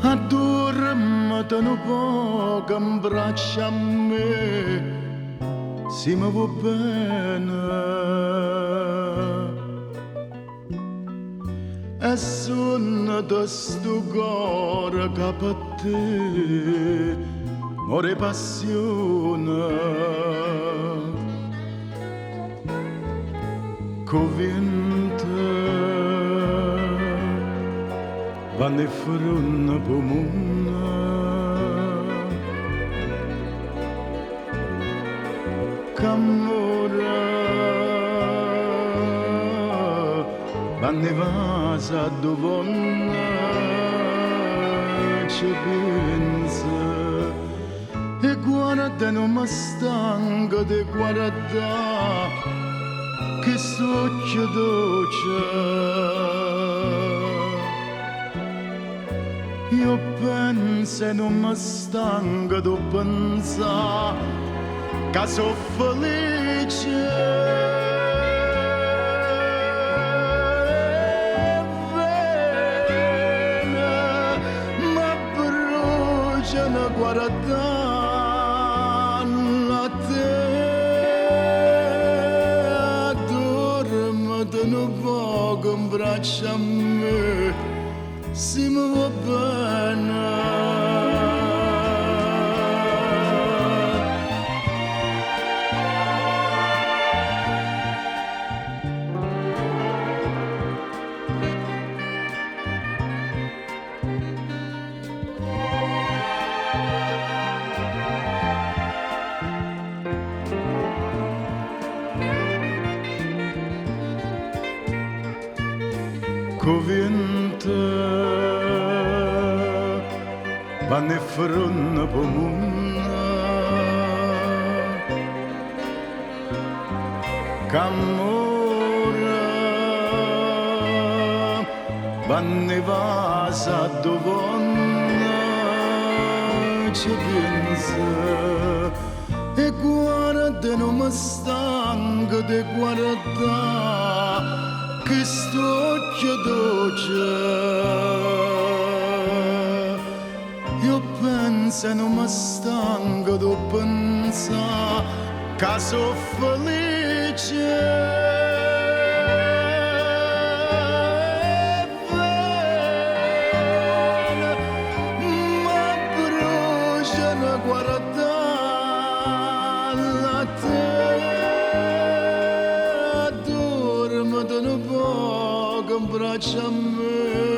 Addormentano poco in braccio a me, si mi va bene. E sono da sto cuore che per te muore passione. Covente vanno frunna pomuna, c'amore vanno vasa dovonna, ci pensa e guarda non mi stanca di guardare che socchio dolce. Io penso e non mi stanco di pensare che sono felice. Mi bruciano guardando a te. Dormono poco in braccio a me, si mi va bene. Covente vanno frunna pomuna, c'amore vanno vasa dovonna, ci pensa e guarda non mi stanco di guardare che st'occhio dolce. Io penso e non mi stanco di pensare che sono felice. Mi bruciano guardare a te. Dormono poco in braccio a me,